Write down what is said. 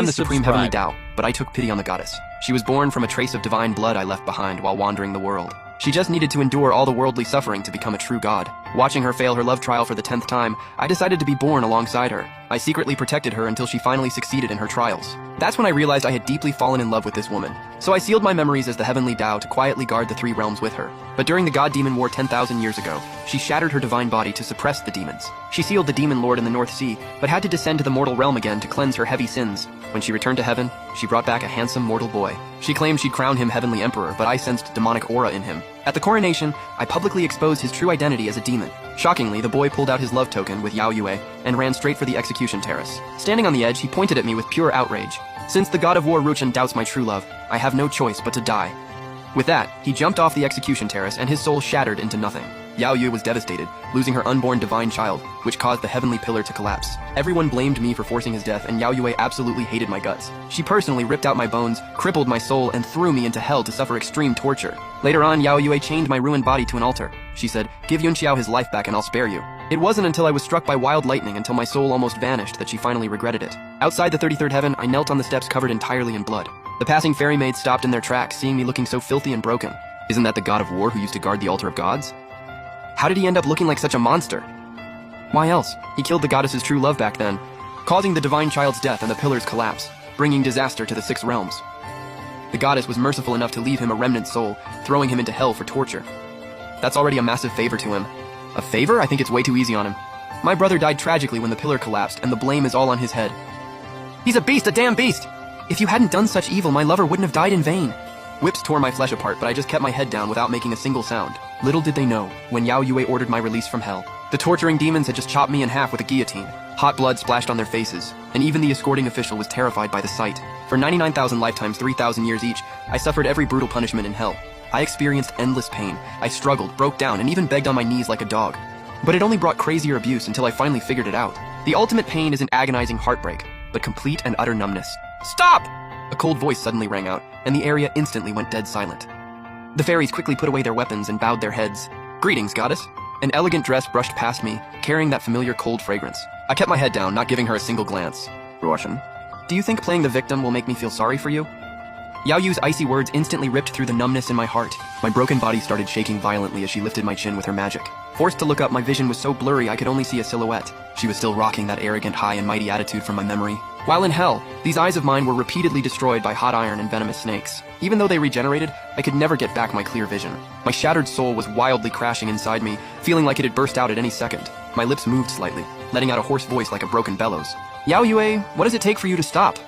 am the Please supreme heavenly subscribe. Tao, but I took pity on the goddess. She was born from a trace of divine blood I left behind while wandering the world. She just needed to endure all the worldly suffering to become a true god. Watching her fail her love trial for the 10th time, I decided to be born alongside her. I secretly protected her until she finally succeeded in her trials. That's when I realized I had deeply fallen in love with this woman. So I sealed my memories as the heavenly Tao to quietly guard the 3 realms with her. But during the God-Demon War 10,000 years ago, she shattered her divine body to suppress the demons. She sealed the Demon Lord in the North Sea, but had to descend to the mortal realm again to cleanse her heavy sins. When she returned to heaven, she brought back a handsome mortal boy. She claimed she'd crown him heavenly emperor, but I sensed demonic aura in him. At the coronation, I publicly exposed his true identity as a demon. Shockingly, the boy pulled out his love token with Yao Yue and ran straight for the execution terrace. Standing on the edge, he pointed at me with pure outrage. Since the god of war Ruchen doubts my true love, I have no choice but to die. With that, he jumped off the execution terrace and his soul shattered into nothing. Yao Yue was devastated, losing her unborn divine child, which caused the heavenly pillar to collapse. Everyone blamed me for forcing his death, and Yao Yue absolutely hated my guts. She personally ripped out my bones, crippled my soul, and threw me into hell to suffer extreme torture. Later on, Yao Yue chained my ruined body to an altar. She said, "Give Yun Xiao his life back and I'll spare you." It wasn't until I was struck by wild lightning until my soul almost vanished that she finally regretted it. Outside the 33rd heaven, I knelt on the steps covered entirely in blood. The passing fairy maids stopped in their tracks, seeing me looking so filthy and broken. Isn't that the god of war who used to guard the altar of gods? How did he end up looking like such a monster? Why else? He killed the goddess's true love back then, causing the divine child's death and the pillar's collapse, bringing disaster to the 6 realms. The goddess was merciful enough to leave him a remnant soul, throwing him into hell for torture. That's already a massive favor to him. A favor? I think it's way too easy on him. My brother died tragically when the pillar collapsed, and the blame is all on his head. He's a beast, a damn beast! If you hadn't done such evil, my lover wouldn't have died in vain. Whips tore my flesh apart, but I just kept my head down without making a single sound. Little did they know, when Yao Yue ordered my release from hell, the torturing demons had just chopped me in half with a guillotine. Hot blood splashed on their faces, and even the escorting official was terrified by the sight. For 99,000 lifetimes, 3,000 years each, I suffered every brutal punishment in hell. I experienced endless pain. I struggled, broke down, and even begged on my knees like a dog. But it only brought crazier abuse until I finally figured it out. The ultimate pain isn't agonizing heartbreak, but complete and utter numbness. Stop! A cold voice suddenly rang out, and the area instantly went dead silent. The fairies quickly put away their weapons and bowed their heads. Greetings, goddess. An elegant dress brushed past me, carrying that familiar cold fragrance. I kept my head down, not giving her a single glance. Russian. Do you think playing the victim will make me feel sorry for you? Yao Yu's icy words instantly ripped through the numbness in my heart. My broken body started shaking violently as she lifted my chin with her magic. Forced to look up, my vision was so blurry I could only see a silhouette. She was still rocking that arrogant, high and mighty attitude from my memory. While in hell, these eyes of mine were repeatedly destroyed by hot iron and venomous snakes. Even though they regenerated, I could never get back my clear vision. My shattered soul was wildly crashing inside me, feeling like it had burst out at any second. My lips moved slightly, letting out a hoarse voice like a broken bellows. Yao Yue, what does it take for you to stop?